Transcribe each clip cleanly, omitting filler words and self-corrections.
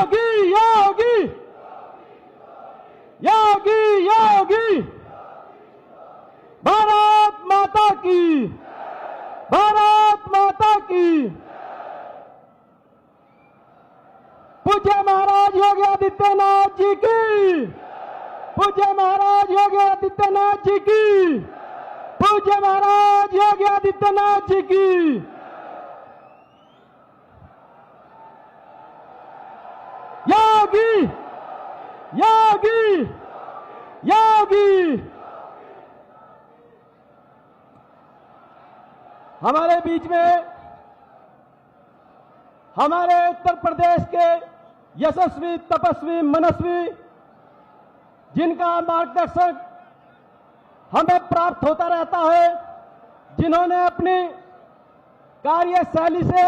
योगी योगी योगी योगी भारत माता की, भारत माता की। पूज्य महाराज योगी आदित्यनाथ जी की, पूज्य महाराज योगी आदित्यनाथ जी की, पूज्य महाराज योगी आदित्यनाथ जी की। योगी योगी योगी। हमारे बीच में हमारे उत्तर प्रदेश के यशस्वी, तपस्वी, मनस्वी, जिनका मार्गदर्शन हमें प्राप्त होता रहता है, जिन्होंने अपनी कार्यशैली से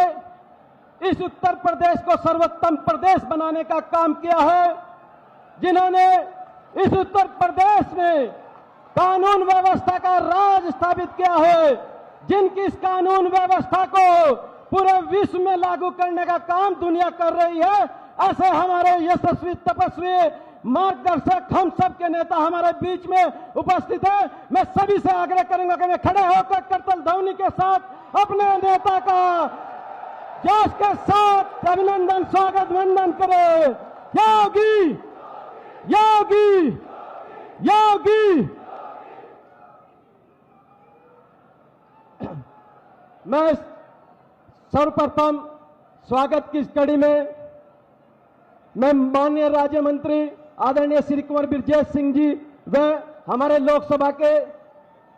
इस उत्तर प्रदेश को सर्वोत्तम प्रदेश बनाने का काम किया है, जिन्होंने इस उत्तर प्रदेश में कानून व्यवस्था का राज स्थापित किया है, जिनकी इस कानून व्यवस्था को पूरे विश्व में लागू करने का काम दुनिया कर रही है, ऐसे हमारे यशस्वी, तपस्वी, मार्गदर्शक, हम सब के नेता हमारे बीच में उपस्थित है। मैं सभी से आग्रह करूंगा कि वे खड़े होकर करतल ध्वनि के साथ अपने नेता का जोश के साथ अभिनंदन, स्वागत, वंदन करें। योगी योगी योगी। मैं सर्वप्रथम स्वागत की इस कड़ी में मैं माननीय राज्य मंत्री आदरणीय श्री कुंवर बृजेश सिंह जी व हमारे लोकसभा के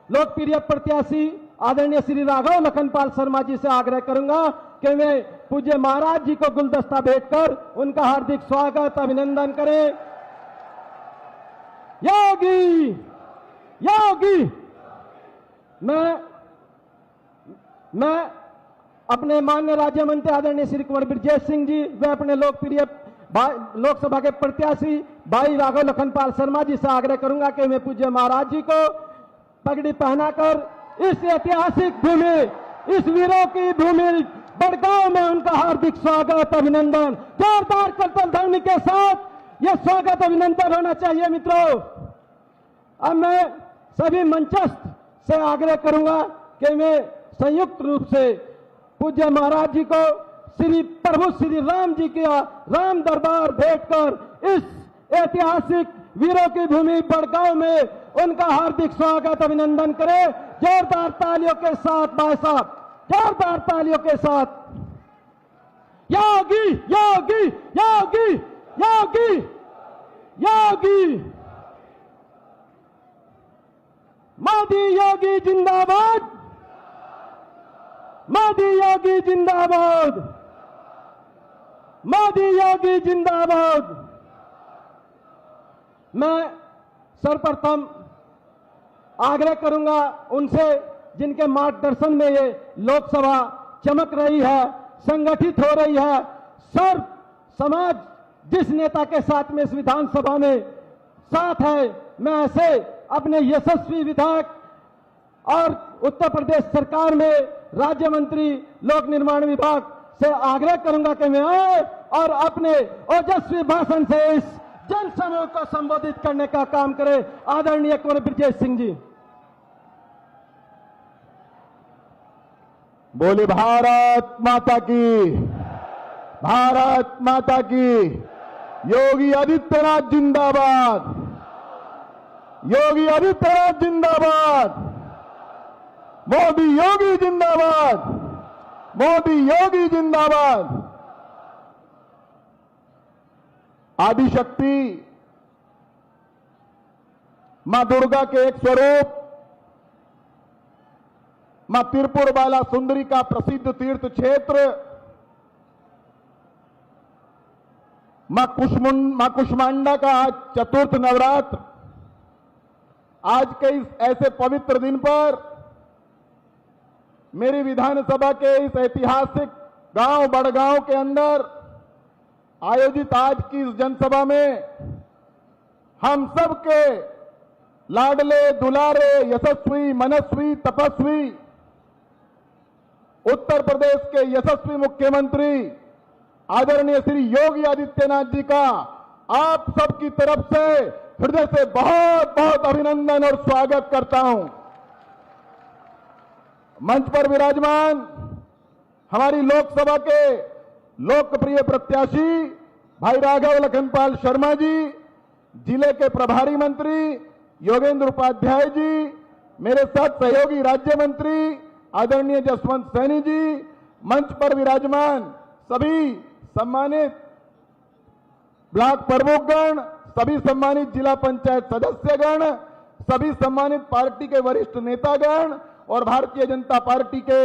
लोकप्रिय प्रत्याशी आदरणीय श्री राघव लखनपाल शर्मा जी से आग्रह करूंगा कि वे पूज्य महाराज जी को गुलदस्ता भेंट कर उनका हार्दिक स्वागत, अभिनंदन करें। योगी योगी। मैं अपने माननीय राज्य मंत्री आदरणीय श्री कुंवर बृजेश सिंह जी व अपने लोकप्रिय लोकसभा के प्रत्याशी भाई राघव लखनपाल शर्मा जी से आग्रह करूंगा कि मैं पूज्य महाराज जी को पगड़ी पहनाकर इस ऐतिहासिक भूमि, इस वीरों की भूमि बड़गांव में उनका हार्दिक स्वागत, अभिनंदन, जोरदार करतल ध्वनि के साथ यह स्वागत, अभिनंदन होना चाहिए। मित्रों, अब मैं सभी मंचस्थ से आग्रह करूंगा कि मैं संयुक्त रूप से पूज्य महाराज जी को श्री प्रभु श्री राम जी के राम दरबार भेंट कर इस ऐतिहासिक वीरों की भूमि बड़गांव में उनका हार्दिक स्वागत, अभिनंदन करें। जोरदार तालियों के साथ भाई साहब, जोरदार तालियों के साथ। योगी योगी योगी योगी योगी। मोदी योगी जिंदाबाद, मोदी योगी जिंदाबाद, मोदी योगी जिंदाबाद। मैं सर्वप्रथम आग्रह करूंगा उनसे जिनके मार्गदर्शन में ये लोकसभा चमक रही है, संगठित हो रही है, सर्व समाज जिस नेता के साथ में इस विधानसभा में साथ है, मैं ऐसे अपने यशस्वी विधायक और उत्तर प्रदेश सरकार में राज्य मंत्री लोक निर्माण विभाग से आग्रह करूंगा कि मैं आए और अपने ओजस्वी भाषण से इस जन समूह को संबोधित करने का काम करे। आदरणीय कुंवर बृजेश सिंह जी। बोले भारत माता की, भारत माता की। योगी आदित्यनाथ जिंदाबाद, योगी आदित्यनाथ जिंदाबाद, मोदी योगी जिंदाबाद, मोदी योगी जिंदाबाद। आदिशक्ति मां दुर्गा के एक स्वरूप मां त्रिपुर बाला सुंदरी का प्रसिद्ध तीर्थ क्षेत्र मां कुष्मांडा का आज चतुर्थ नवरात्र। आज के इस ऐसे पवित्र दिन पर मेरी विधानसभा के इस ऐतिहासिक गांव बड़गांव के अंदर आयोजित आज की इस जनसभा में हम सब के लाडले दुलारे यशस्वी मनस्वी तपस्वी उत्तर प्रदेश के यशस्वी मुख्यमंत्री आदरणीय श्री योगी आदित्यनाथ जी का आप सबकी तरफ से हृदय से बहुत बहुत अभिनंदन और स्वागत करता हूं। मंच पर विराजमान हमारी लोकसभा के लोकप्रिय प्रत्याशी भाई राघव लखनपाल शर्मा जी, जिले के प्रभारी मंत्री योगेंद्र उपाध्याय जी, मेरे साथ सहयोगी राज्य मंत्री आदरणीय जसवंत सैनी जी, मंच पर विराजमान सभी सम्मानित ब्लॉक प्रमुखगण, सभी सम्मानित जिला पंचायत सदस्यगण, सभी सम्मानित पार्टी के वरिष्ठ नेतागण और भारतीय जनता पार्टी के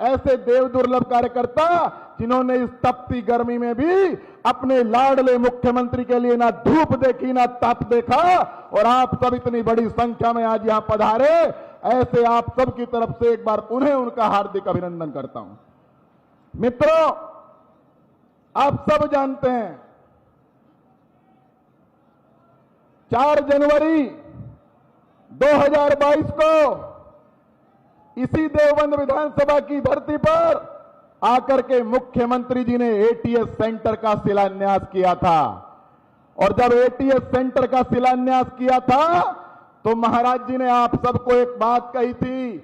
ऐसे देव दुर्लभ कार्यकर्ता जिन्होंने इस तपती गर्मी में भी अपने लाडले मुख्यमंत्री के लिए ना धूप देखी ना ताप देखा और आप सब इतनी बड़ी संख्या में आज यहां पधारे, ऐसे आप सब की तरफ से एक बार उन्हें उनका हार्दिक अभिनंदन करता हूं। मित्रों, आप सब जानते हैं 4 जनवरी 2022 को इसी देवबंद विधानसभा की धरती पर आकर के मुख्यमंत्री जी ने एटीएस सेंटर का शिलान्यास किया था। और जब एटीएस सेंटर का शिलान्यास किया था तो महाराज जी ने आप सबको एक बात कही थी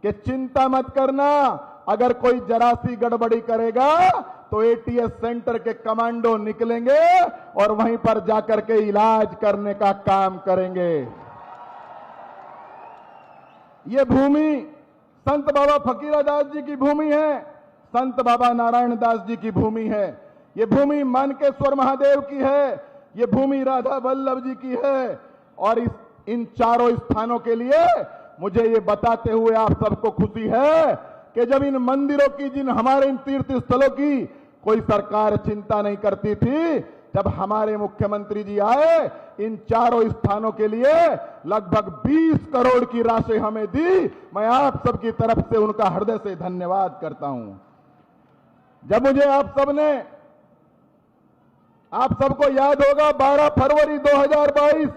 कि चिंता मत करना, अगर कोई जरा सी गड़बड़ी करेगा तो एटीएस सेंटर के कमांडो निकलेंगे और वहीं पर जाकर के इलाज करने का काम करेंगे। ये भूमि संत बाबा फकीरादास जी की भूमि है, संत बाबा नारायण दास जी की भूमि है, ये भूमि मानकेश्वर महादेव की है, ये भूमि राधा वल्लभ जी की है। और इन चारों स्थानों के लिए मुझे ये बताते हुए आप सबको खुशी है कि जब इन मंदिरों की, जिन हमारे इन तीर्थ स्थलों की कोई सरकार चिंता नहीं करती थी, जब हमारे मुख्यमंत्री जी आए, इन चारों स्थानों के लिए लगभग 20 करोड़ की राशि हमें दी। मैं आप सबकी तरफ से उनका हृदय से धन्यवाद करता हूं। जब मुझे आप सबको याद होगा 12 फरवरी 2022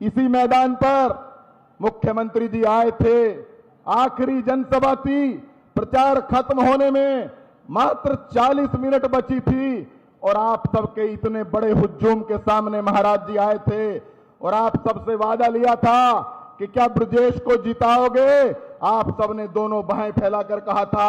इसी मैदान पर मुख्यमंत्री जी आए थे, आखिरी जनसभा थी, प्रचार खत्म होने में मात्र 40 मिनट बची थी और आप सबके इतने बड़े हुज्जूम के सामने महाराज जी आए थे और आप सबसे वादा लिया था कि क्या ब्रजेश को जिताओगे। आप सबने दोनों बाहें फैलाकर कहा था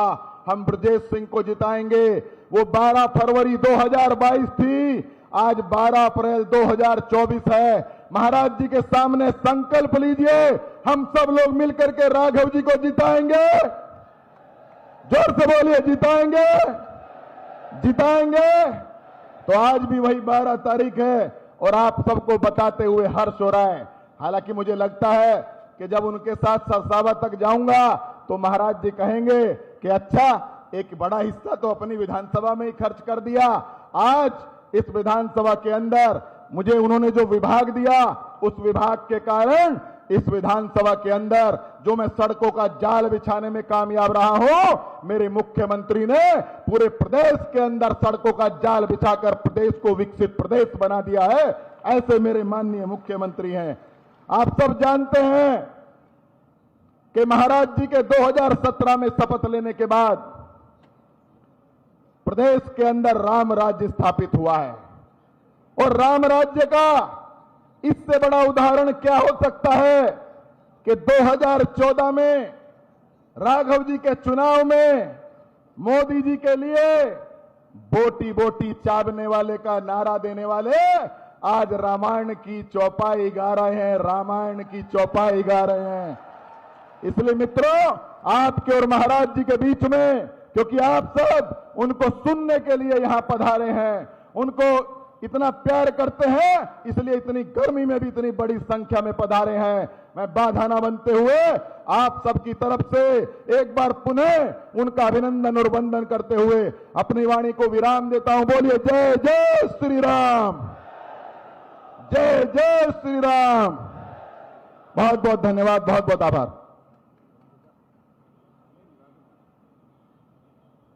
हम ब्रजेश सिंह को जिताएंगे। वो 12 फरवरी 2022 थी, आज 12 अप्रैल 2024 है। महाराज जी के सामने संकल्प लीजिए, हम सब लोग मिलकर के राघव जी को जिताएंगे। जोर से बोलिए, जिताएंगे, जिताएंगे। तो आज भी वही 12 तारीख है और आप सबको बताते हुए हर्ष हो रहा है। हालांकि मुझे लगता है कि जब उनके साथ सरसावा तक जाऊंगा तो महाराज जी कहेंगे कि अच्छा, एक बड़ा हिस्सा तो अपनी विधानसभा में ही खर्च कर दिया। आज इस विधानसभा के अंदर मुझे उन्होंने जो विभाग दिया, उस विभाग के कारण इस विधानसभा के अंदर जो मैं सड़कों का जाल बिछाने में कामयाब रहा हूं, मेरे मुख्यमंत्री ने पूरे प्रदेश के अंदर सड़कों का जाल बिछाकर प्रदेश को विकसित प्रदेश बना दिया है। ऐसे मेरे माननीय मुख्यमंत्री हैं। आप सब जानते हैं कि महाराज जी के 2017 में शपथ लेने के बाद प्रदेश के अंदर राम राज्य स्थापित हुआ है और राम राज्य का इससे बड़ा उदाहरण क्या हो सकता है कि 2014 में राघव जी के चुनाव में मोदी जी के लिए बोटी बोटी चाबने वाले का नारा देने वाले आज रामायण की चौपाई गा रहे हैं, रामायण की चौपाई गा रहे हैं। इसलिए मित्रों, आपके और महाराज जी के बीच में, क्योंकि आप सब उनको सुनने के लिए यहां पधारे हैं, उनको इतना प्यार करते हैं, इसलिए इतनी गर्मी में भी इतनी बड़ी संख्या में पधारे हैं। मैं बाधा न बनते हुए आप सबकी तरफ से एक बार पुनः उनका अभिनंदन और वंदन करते हुए अपनी वाणी को विराम देता हूं। बोलिए जय जय श्री राम, जय जय श्री राम। बहुत बहुत धन्यवाद, बहुत बहुत आभार।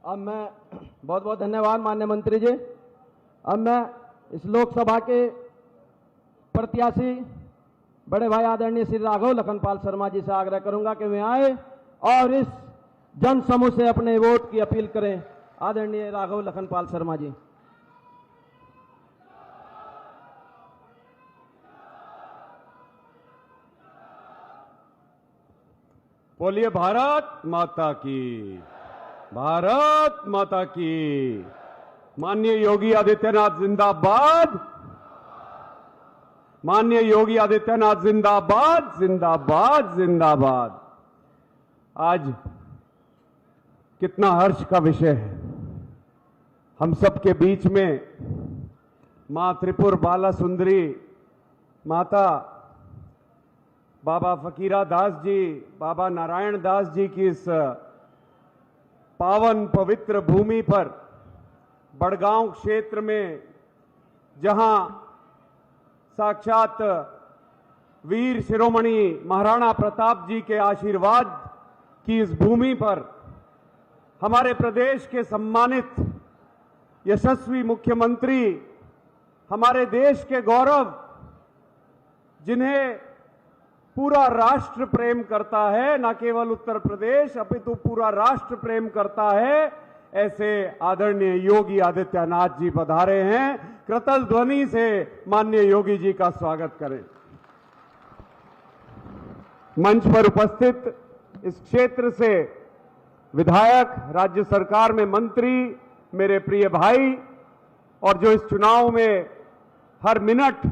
अब मैं बहुत बहुत धन्यवाद माननीय मंत्री जी। अब मैं इस लोकसभा के प्रत्याशी बड़े भाई आदरणीय श्री राघव लखनपाल शर्मा जी से आग्रह करूंगा कि वे आए और इस जन समूह से अपने वोट की अपील करें। आदरणीय राघव लखनपाल शर्मा जी। बोलिए भारत माता की, भारत माता की। माननीय योगी आदित्यनाथ जिंदाबाद, माननीय योगी आदित्यनाथ जिंदाबाद, जिंदाबाद, जिंदाबाद। आज कितना हर्ष का विषय है, हम सबके बीच में मां त्रिपुर बाला सुंदरी माता बाबा फकीरा दास जी, बाबा नारायण दास जी की इस पावन पवित्र भूमि पर बड़गांव क्षेत्र में, जहां साक्षात वीर शिरोमणि महाराणा प्रताप जी के आशीर्वाद की इस भूमि पर हमारे प्रदेश के सम्मानित यशस्वी मुख्यमंत्री, हमारे देश के गौरव, जिन्हें पूरा राष्ट्र प्रेम करता है, न केवल उत्तर प्रदेश अपितु पूरा राष्ट्र प्रेम करता है, ऐसे आदरणीय योगी आदित्यनाथ जी पधारे हैं। कृतल ध्वनि से माननीय योगी जी का स्वागत करें। मंच पर उपस्थित इस क्षेत्र से विधायक, राज्य सरकार में मंत्री, मेरे प्रिय भाई, और जो इस चुनाव में हर मिनट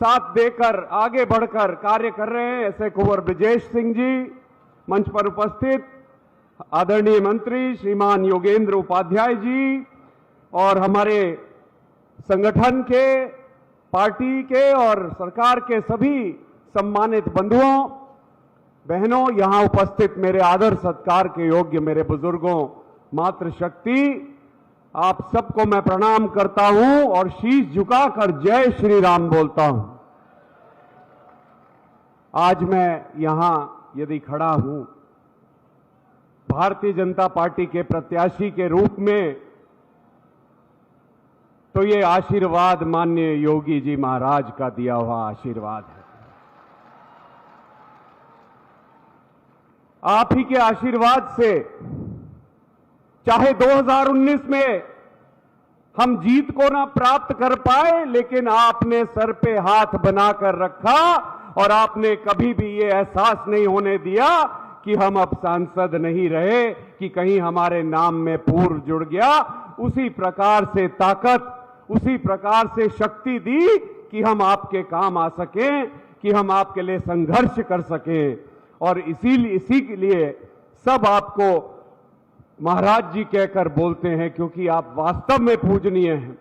साथ देकर आगे बढ़कर कार्य कर रहे हैं, ऐसे कुंवर ब्रजेश सिंह जी, मंच पर उपस्थित आदरणीय मंत्री श्रीमान योगेंद्र उपाध्याय जी, और हमारे संगठन के, पार्टी के और सरकार के सभी सम्मानित बंधुओं बहनों, यहां उपस्थित मेरे आदर सत्कार के योग्य मेरे बुजुर्गों, मातृशक्ति, आप सबको मैं प्रणाम करता हूं और शीश झुकाकर जय श्री राम बोलता हूं। आज मैं यहां यदि खड़ा हूं भारतीय जनता पार्टी के प्रत्याशी के रूप में, तो ये आशीर्वाद माननीय योगी जी महाराज का दिया हुआ आशीर्वाद है। आप ही के आशीर्वाद से चाहे 2019 में हम जीत को ना प्राप्त कर पाए, लेकिन आपने सर पे हाथ बनाकर रखा और आपने कभी भी ये एहसास नहीं होने दिया कि हम अब सांसद नहीं रहे, कि कहीं हमारे नाम में पूर्व जुड़ गया। उसी प्रकार से ताकत, उसी प्रकार से शक्ति दी कि हम आपके काम आ सकें, कि हम आपके लिए संघर्ष कर सकें। और इसी के लिए सब आपको महाराज जी कहकर बोलते हैं, क्योंकि आप वास्तव में पूजनीय हैं।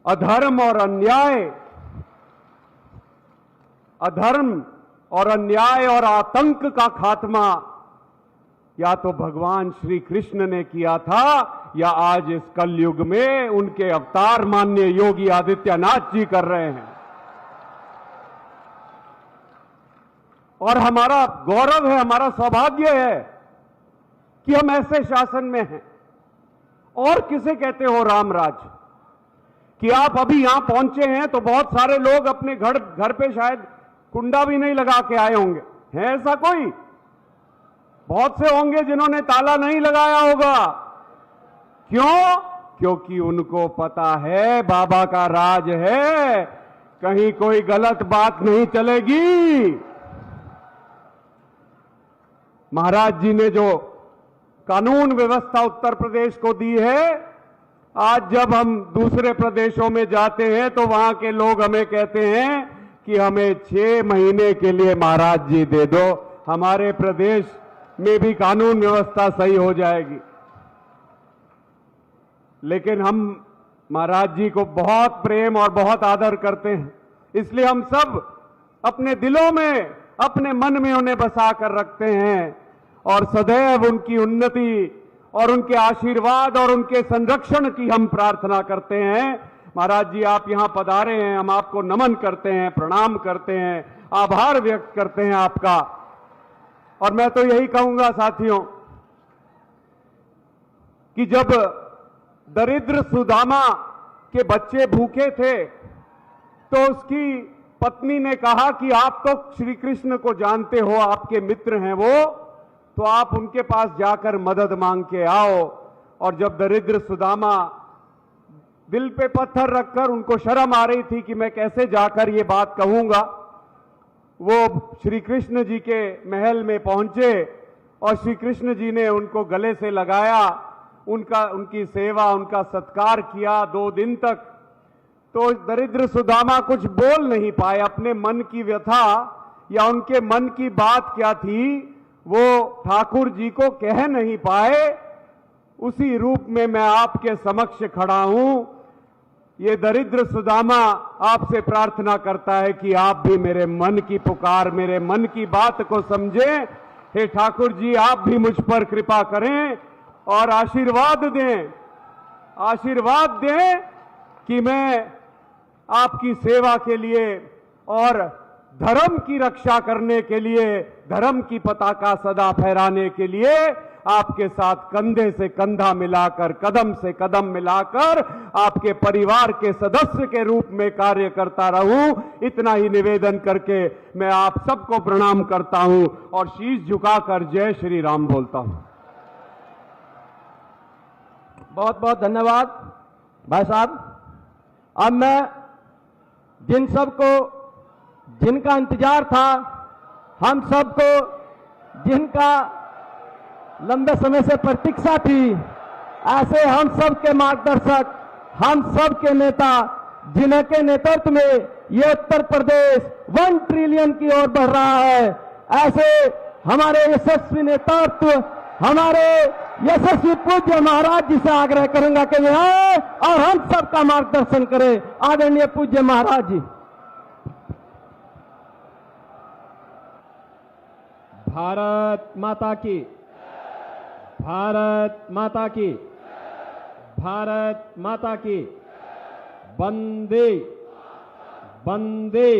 अधर्म और अन्याय और आतंक का खात्मा या तो भगवान श्री कृष्ण ने किया था, या आज इस कलयुग में उनके अवतार माननीय योगी आदित्यनाथ जी कर रहे हैं। और हमारा गौरव है, हमारा सौभाग्य है कि हम ऐसे शासन में हैं। और किसे कहते हो रामराज, कि आप अभी यहां पहुंचे हैं तो बहुत सारे लोग अपने घर पे शायद कुंडा भी नहीं लगा के आए होंगे। है ऐसा कोई? बहुत से होंगे जिन्होंने ताला नहीं लगाया होगा। क्यों? क्योंकि उनको पता है बाबा का राज है, कहीं कोई गलत बात नहीं चलेगी। महाराज जी ने जो कानून व्यवस्था उत्तर प्रदेश को दी है, आज जब हम दूसरे प्रदेशों में जाते हैं तो वहां के लोग हमें कहते हैं कि हमें 6 महीने के लिए महाराज जी दे दो, हमारे प्रदेश में भी कानून व्यवस्था सही हो जाएगी। लेकिन हम महाराज जी को बहुत प्रेम और बहुत आदर करते हैं, इसलिए हम सब अपने दिलों में, अपने मन में उन्हें बसा कर रखते हैं और सदैव उनकी उन्नति और उनके आशीर्वाद और उनके संरक्षण की हम प्रार्थना करते हैं। महाराज जी, आप यहां पधारे हैं, हम आपको नमन करते हैं, प्रणाम करते हैं, आभार व्यक्त करते हैं आपका। और मैं तो यही कहूंगा साथियों कि जब दरिद्र सुदामा के बच्चे भूखे थे तो उसकी पत्नी ने कहा कि आप तो श्री कृष्ण को जानते हो, आपके मित्र हैं वो, तो आप उनके पास जाकर मदद मांग के आओ। और जब दरिद्र सुदामा दिल पे पत्थर रखकर उनको शर्म आ रही थी कि मैं कैसे जाकर ये बात कहूंगा, वो श्री कृष्ण जी के महल में पहुंचे और श्री कृष्ण जी ने उनको गले से लगाया, उनकी सेवा, उनका सत्कार किया 2 दिन तक। तो दरिद्र सुदामा कुछ बोल नहीं पाए, अपने मन की व्यथा या उनके मन की बात क्या थी वो ठाकुर जी को कह नहीं पाए। उसी रूप में मैं आपके समक्ष खड़ा हूं। ये दरिद्र सुदामा आपसे प्रार्थना करता है कि आप भी मेरे मन की पुकार, मेरे मन की बात को समझें। हे ठाकुर जी, आप भी मुझ पर कृपा करें और आशीर्वाद दें कि मैं आपकी सेवा के लिए और धर्म की रक्षा करने के लिए, धर्म की पताका सदा फहराने के लिए आपके साथ कंधे से कंधा मिलाकर, कदम से कदम मिलाकर आपके परिवार के सदस्य के रूप में कार्य करता रहूं। इतना ही निवेदन करके मैं आप सबको प्रणाम करता हूं और शीश झुकाकर जय श्री राम बोलता हूं। बहुत बहुत धन्यवाद भाई साहब। अब मैं जिनका इंतजार था, हम सबको जिनका लंबे समय से प्रतीक्षा थी, ऐसे हम सब के मार्गदर्शक, हम सब के नेता, जिनके नेतृत्व में ये उत्तर प्रदेश 1 ट्रिलियन की ओर बढ़ रहा है, ऐसे हमारे यशस्वी नेतृत्व, हमारे यशस्वी पूज्य महाराज जी से आग्रह करूंगा कि वे आए और हम सबका मार्गदर्शन करें। आदरणीय पूज्य महाराज जी। भारत माता की, भारत माता की, भारत माता की। वंदे वंदे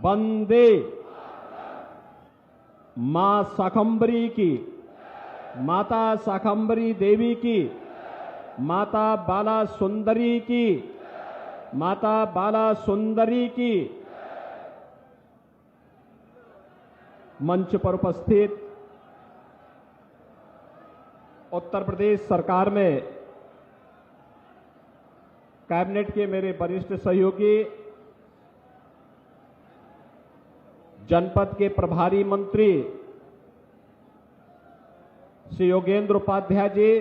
वंदे। मां शाकंभरी की, माता शाकंभरी देवी की, माता बाला सुंदरी की, माता बाला सुंदरी की। मंच पर उपस्थित उत्तर प्रदेश सरकार में कैबिनेट के मेरे वरिष्ठ सहयोगी, जनपद के प्रभारी मंत्री श्री योगेंद्र उपाध्याय जी,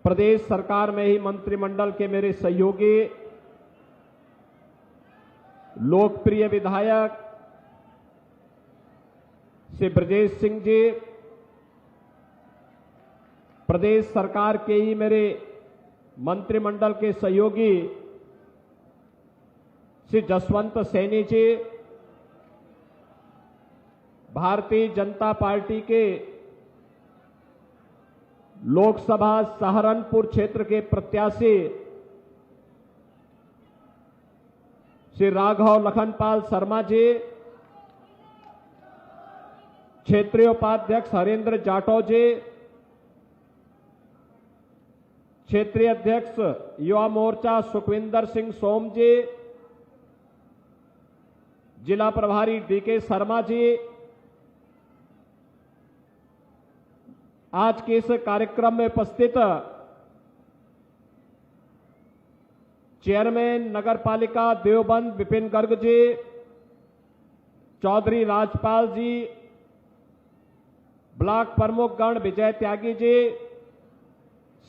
प्रदेश सरकार में ही मंत्रिमंडल के मेरे सहयोगी, लोकप्रिय विधायक श्री ब्रजेश सिंह जी, प्रदेश सरकार के ही मेरे मंत्रिमंडल के सहयोगी श्री जसवंत सैनी जी, भारतीय जनता पार्टी के लोकसभा सहारनपुर क्षेत्र के प्रत्याशी श्री राघव लखनपाल शर्मा जी, क्षेत्रीय उपाध्यक्ष हरेंद्र जाटव जी, क्षेत्रीय अध्यक्ष युवा मोर्चा सुखविंदर सिंह सोम जी, जिला प्रभारी डीके शर्मा जी, आज के इस कार्यक्रम में उपस्थित चेयरमैन नगरपालिका देवबंद विपिन गर्ग जी, चौधरी राजपाल जी, ब्लॉक प्रमुख गण विजय त्यागी जी,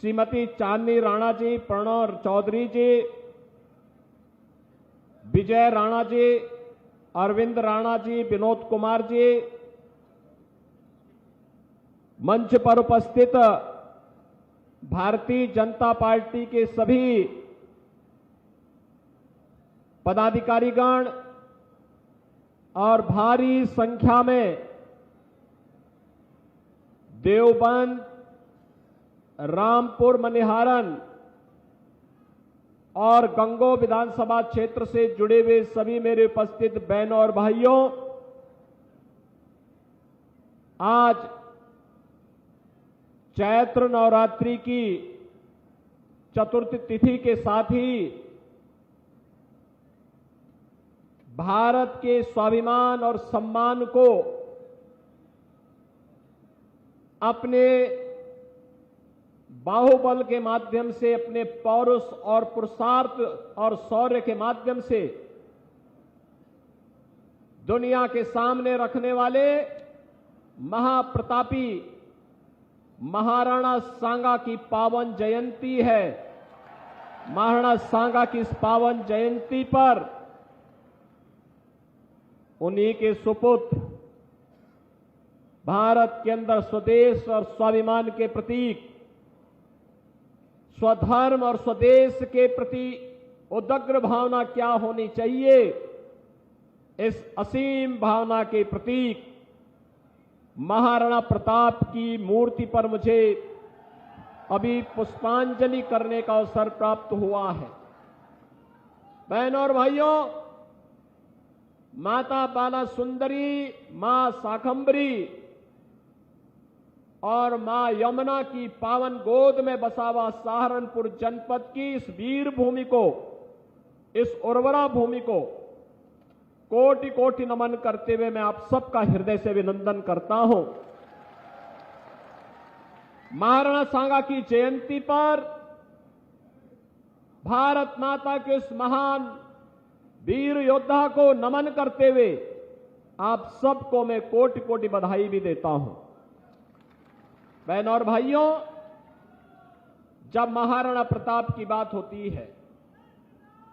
श्रीमती चांदनी राणा जी, प्रणव चौधरी जी, विजय राणा जी, अरविंद राणा जी, विनोद कुमार जी, मंच पर उपस्थित भारतीय जनता पार्टी के सभी पदाधिकारीगण और भारी संख्या में देवबंद, रामपुर, मनिहारन और गंगो विधानसभा क्षेत्र से जुड़े हुए सभी मेरे उपस्थित बहनों और भाइयों, आज चैत्र नवरात्रि की चतुर्थ तिथि के साथ ही भारत के स्वाभिमान और सम्मान को अपने बाहुबल के माध्यम से, अपने पौरुष और पुरुषार्थ और शौर्य के माध्यम से दुनिया के सामने रखने वाले महाप्रतापी महाराणा सांगा की पावन जयंती है। महाराणा सांगा की इस पावन जयंती पर उन्हीं के सुपुत्र, भारत के अंदर स्वदेश और स्वाभिमान के प्रतीक, स्वधर्म और स्वदेश के प्रति उदग्र भावना क्या होनी चाहिए, इस असीम भावना के प्रतीक महाराणा प्रताप की मूर्ति पर मुझे अभी पुष्पांजलि करने का अवसर प्राप्त हुआ है। बहनों और भाइयों, माता बाला सुंदरी, मां शाकंभरी और मां यमुना की पावन गोद में बसा हुआ सहारनपुर जनपद की इस वीर भूमि को, इस उर्वरा भूमि को कोटि कोटि नमन करते हुए मैं आप सबका हृदय से अभिनंदन करता हूं। महाराणा सांगा की जयंती पर भारत माता के इस महान वीर योद्धा को नमन करते हुए आप सबको मैं कोटि कोटि बधाई भी देता हूं। बहनों और भाइयों, जब महाराणा प्रताप की बात होती है,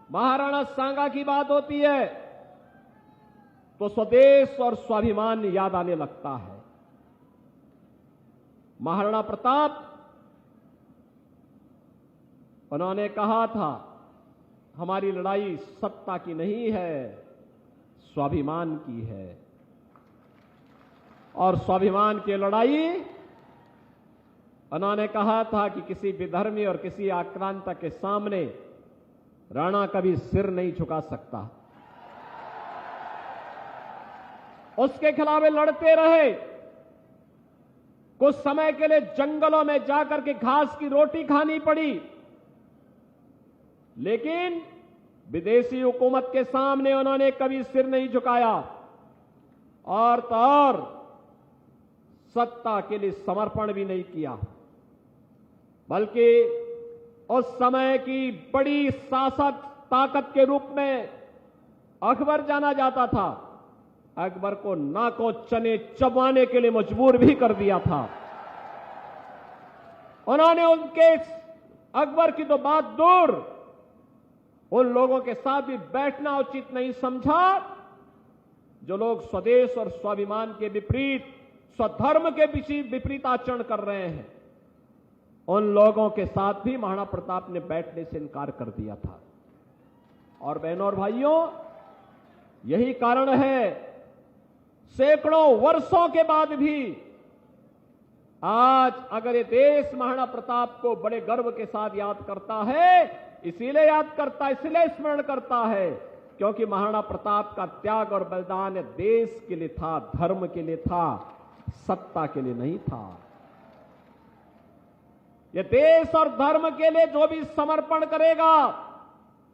महाराणा सांगा की बात होती है, तो स्वदेश और स्वाभिमान याद आने लगता है। महाराणा प्रताप, उन्होंने कहा था, हमारी लड़ाई सत्ता की नहीं है, स्वाभिमान की है। और स्वाभिमान की लड़ाई, उन्होंने कहा था कि किसी विधर्मी और किसी आक्रांता के सामने राणा कभी सिर नहीं झुका सकता। उसके खिलाफ लड़ते रहे। कुछ समय के लिए जंगलों में जाकर के घास की रोटी खानी पड़ी, लेकिन विदेशी हुकूमत के सामने उन्होंने कभी सिर नहीं झुकाया और तो और सत्ता के लिए समर्पण भी नहीं किया, बल्कि उस समय की बड़ी शासक ताकत के रूप में अकबर जाना जाता था। अकबर को नाको चने चबाने के लिए मजबूर भी कर दिया था। उन्होंने उनके अकबर की तो बात दूर, उन लोगों के साथ भी बैठना उचित नहीं समझा जो लोग स्वदेश और स्वाभिमान के विपरीत, स्वधर्म के विपरीत आचरण कर रहे हैं। उन लोगों के साथ भी महाराणा प्रताप ने बैठने से इनकार कर दिया था। और बहनों और भाइयों, यही कारण है सैकड़ों वर्षों के बाद भी आज अगर ये देश महाराणा प्रताप को बड़े गर्व के साथ याद करता है, इसीलिए याद करता है, इसीलिए स्मरण करता है क्योंकि महाराणा प्रताप का त्याग और बलिदान देश के लिए था, धर्म के लिए था, सत्ता के लिए नहीं था। यह देश और धर्म के लिए जो भी समर्पण करेगा,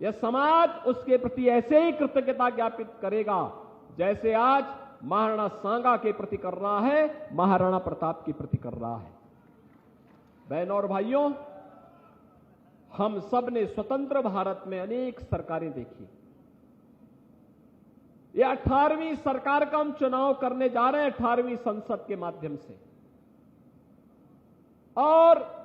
यह समाज उसके प्रति ऐसे ही कृतज्ञता ज्ञापित करेगा जैसे आज महाराणा सांगा के प्रति कर रहा है, महाराणा प्रताप के प्रति कर रहा है। बहनों और भाइयों, हम सब ने स्वतंत्र भारत में अनेक सरकारें देखी। ये 18वीं सरकार का हम चुनाव करने जा रहे हैं, 18वीं संसद के माध्यम से। और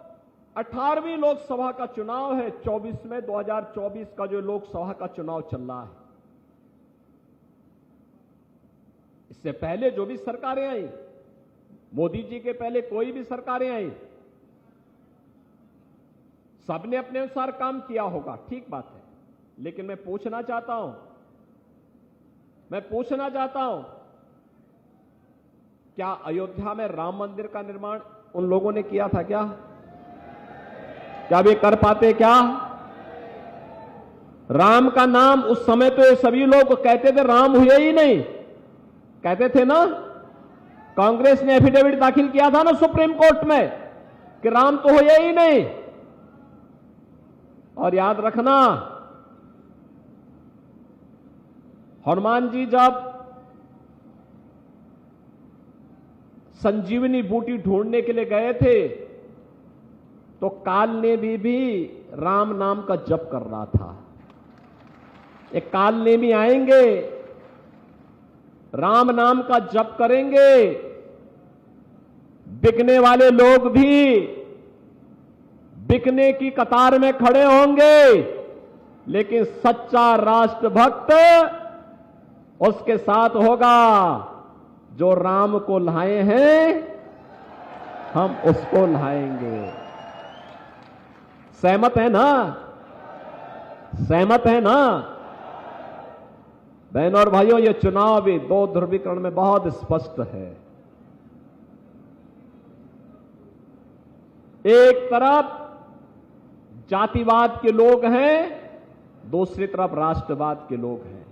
18वीं लोकसभा का चुनाव है 24 में, 2024 का जो लोकसभा का चुनाव चल रहा है। इससे पहले जो भी सरकारें आई, मोदी जी के पहले कोई भी सरकारें आई, सबने अपने अनुसार काम किया होगा, ठीक बात है। लेकिन मैं पूछना चाहता हूं, क्या अयोध्या में राम मंदिर का निर्माण उन लोगों ने किया था? क्या वे कर पाते? क्या राम का नाम उस समय तो ये सभी लोग कहते थे राम हुए ही नहीं, कहते थे ना। कांग्रेस ने एफिडेविट दाखिल किया था ना सुप्रीम कोर्ट में कि राम तो हुए ही नहीं। और याद रखना, हनुमान जी जब संजीवनी बूटी ढूंढने के लिए गए थे तो काल ने भी राम नाम का जप कर रहा था। एक काल ने भी आएंगे, राम नाम का जप करेंगे। बिकने वाले लोग भी बिकने की कतार में खड़े होंगे, लेकिन सच्चा राष्ट्रभक्त उसके साथ होगा। जो राम को लाए हैं हम उसको लाएंगे। सहमत है ना? सहमत है ना? बहनों और भाइयों, यह चुनाव भी दो ध्रुवीकरण में बहुत स्पष्ट है। एक तरफ जातिवाद के लोग हैं, दूसरी तरफ राष्ट्रवाद के लोग हैं।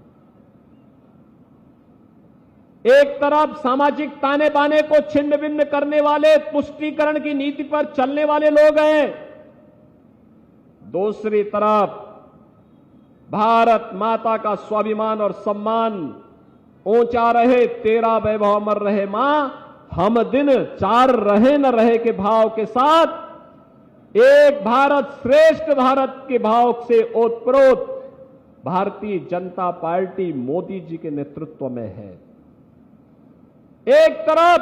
एक तरफ सामाजिक ताने बाने को छिन्न भिन्न करने वाले तुष्टीकरण की नीति पर चलने वाले लोग हैं, दूसरी तरफ भारत माता का स्वाभिमान और सम्मान ऊंचा रहे, तेरा वैभव अमर रहे मां, हम दिन चार रहे न रहे के भाव के साथ एक भारत श्रेष्ठ भारत के भाव से ओतप्रोत भारतीय जनता पार्टी मोदी जी के नेतृत्व में है। एक तरफ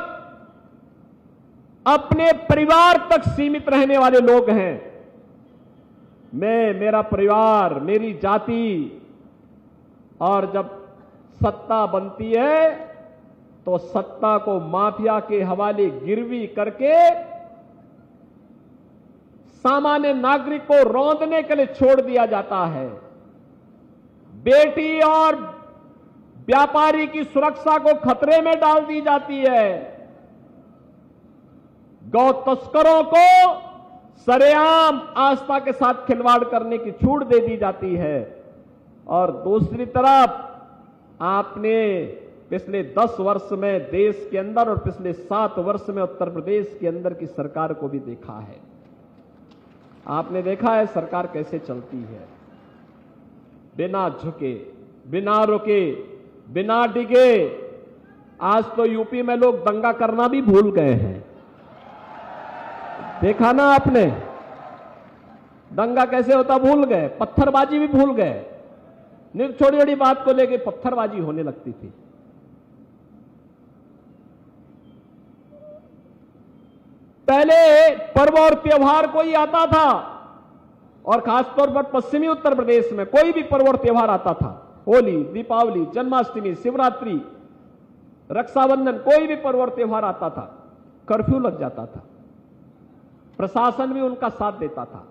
अपने परिवार तक सीमित रहने वाले लोग हैं, मैं, मेरा परिवार, मेरी जाति, और जब सत्ता बनती है तो सत्ता को माफिया के हवाले गिरवी करके सामान्य नागरिक को रौंदने के लिए छोड़ दिया जाता है। बेटी और व्यापारी की सुरक्षा को खतरे में डाल दी जाती है। गौ तस्करों को सरेआम आस्था के साथ खिलवाड़ करने की छूट दे दी जाती है। और दूसरी तरफ आपने पिछले 10 वर्ष में देश के अंदर और पिछले 7 वर्ष में उत्तर प्रदेश के अंदर की सरकार को भी देखा है। आपने देखा है सरकार कैसे चलती है, बिना झुके, बिना रुके, बिना डिगे। आज तो यूपी में लोग दंगा करना भी भूल गए हैं। देखा ना आपने, दंगा कैसे होता भूल गए, पत्थरबाजी भी भूल गए। छोटी छोटी बात को लेकर पत्थरबाजी होने लगती थी। पहले पर्व और त्योहार कोई आता था, और खासतौर पर पश्चिमी उत्तर प्रदेश में कोई भी पर्व और त्योहार आता था, होली, दीपावली, जन्माष्टमी, शिवरात्रि, रक्षाबंधन, कोई भी पर्व और त्योहार आता था, कर्फ्यू लग जाता था। प्रशासन भी उनका साथ देता था।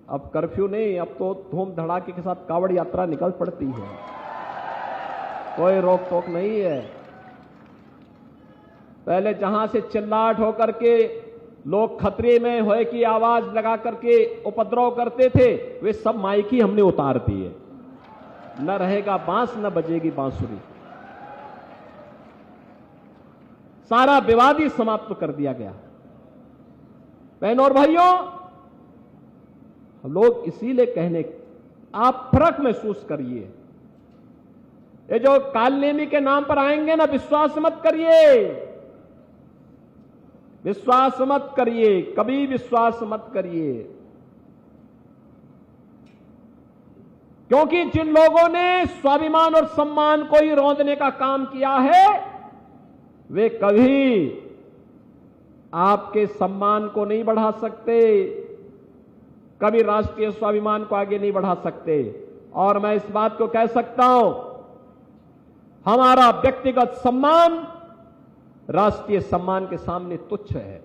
अब कर्फ्यू नहीं, अब तो धूम धड़ाके के साथ कावड़ यात्रा निकल पड़ती है, कोई रोक टोक नहीं है। पहले जहां से चिल्लाहट होकर के लोग खतरे में होए की आवाज लगा करके उपद्रव करते थे, वे सब माइक ही हमने उतार दिए। न रहेगा बांस, न बजेगी बांसुरी। सारा विवाद ही समाप्त कर दिया गया। बहनों और भाइयों, हम लोग इसीलिए कहने, आप फर्क महसूस करिए। ये जो कालनेमी के नाम पर आएंगे ना, विश्वास मत करिए, विश्वास मत करिए, कभी विश्वास मत करिए। क्योंकि जिन लोगों ने स्वाभिमान और सम्मान को ही रौंदने का काम किया है, वे कभी आपके सम्मान को नहीं बढ़ा सकते, कभी राष्ट्रीय स्वाभिमान को आगे नहीं बढ़ा सकते। और मैं इस बात को कह सकता हूं, हमारा व्यक्तिगत सम्मान राष्ट्रीय सम्मान के सामने तुच्छ है।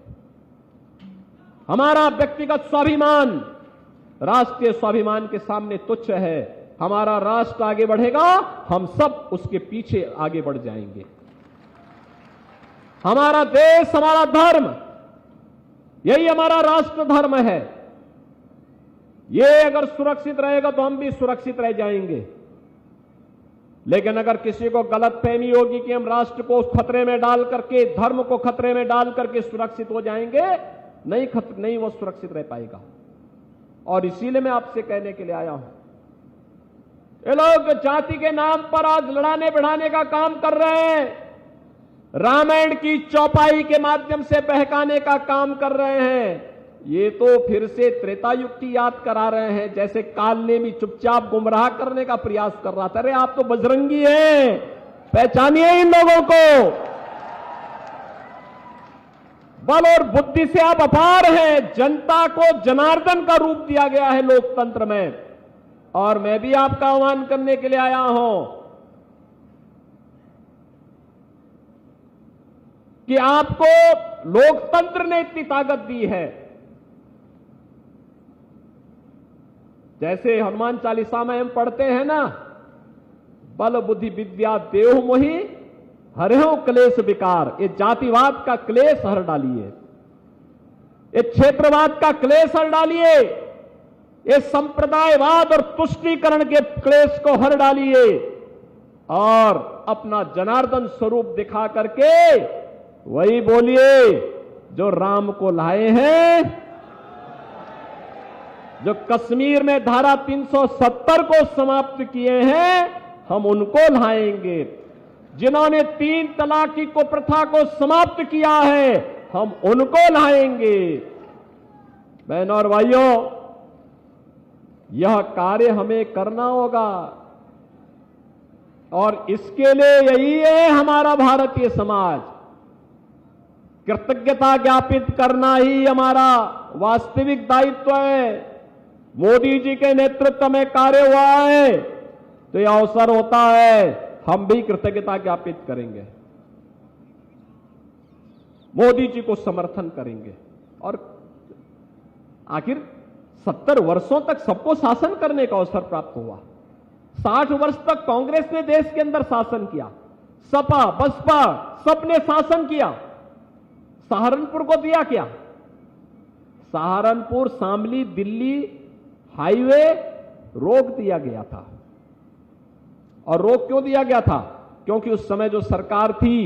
हमारा व्यक्तिगत स्वाभिमान राष्ट्रीय स्वाभिमान के सामने तुच्छ है। हमारा राष्ट्र आगे बढ़ेगा, हम सब उसके पीछे आगे बढ़ जाएंगे। हमारा देश, हमारा धर्म, यही हमारा राष्ट्र धर्म है। ये अगर सुरक्षित रहेगा तो हम भी सुरक्षित रह जाएंगे। लेकिन अगर किसी को गलतफहमी होगी कि हम राष्ट्र को खतरे में डाल करके, धर्म को खतरे में डाल करके सुरक्षित हो जाएंगे, नहीं वो सुरक्षित रह पाएगा। और इसीलिए मैं आपसे कहने के लिए आया हूं, ये लोग जाति के नाम पर आज लड़ाने बढ़ाने का काम कर रहे हैं। रामायण की चौपाई के माध्यम से बहकाने का काम कर रहे हैं। ये तो फिर से त्रेता युग की याद करा रहे हैं, जैसे काल ने भी चुपचाप गुमराह करने का प्रयास कर रहा था। अरे आप तो बजरंगी हैं, पहचानिए इन लोगों को। बल और बुद्धि से आप अपार हैं। जनता को जनार्दन का रूप दिया गया है लोकतंत्र में, और मैं भी आपका आह्वान करने के लिए आया हूं कि आपको लोकतंत्र ने इतनी ताकत दी है। जैसे हनुमान चालीसा में हम पढ़ते हैं ना, बल बुद्धि विद्या देहु मोहि हरहु क्लेश विकार। ये जातिवाद का क्लेश हर डालिए, ये क्षेत्रवाद का क्लेश हर डालिए, ये संप्रदायवाद और तुष्टीकरण के क्लेश को हर डालिए, और अपना जनार्दन स्वरूप दिखा करके वही बोलिए जो राम को लाए हैं, जो कश्मीर में धारा 370 को समाप्त किए हैं, हम उनको लाएंगे। जिन्होंने 3 तलाक को प्रथा को समाप्त किया है, हम उनको लाएंगे। बहनों और भाइयों, यह कार्य हमें करना होगा, और इसके लिए यही है हमारा भारतीय समाज। कृतज्ञता ज्ञापित करना ही हमारा वास्तविक दायित्व है। मोदी जी के नेतृत्व में कार्य हुआ है, तो यह अवसर होता है हम भी कृतज्ञता ज्ञापित करेंगे, मोदी जी को समर्थन करेंगे। और आखिर 70 वर्षों तक सबको शासन करने का अवसर प्राप्त हुआ। 60 वर्ष तक कांग्रेस ने देश के अंदर शासन किया, सपा बसपा सबने शासन किया। सहारनपुर को दिया क्या? सहारनपुर शामली दिल्ली हाईवे रोक दिया गया था। और रोक क्यों दिया गया था? क्योंकि उस समय जो सरकार थी,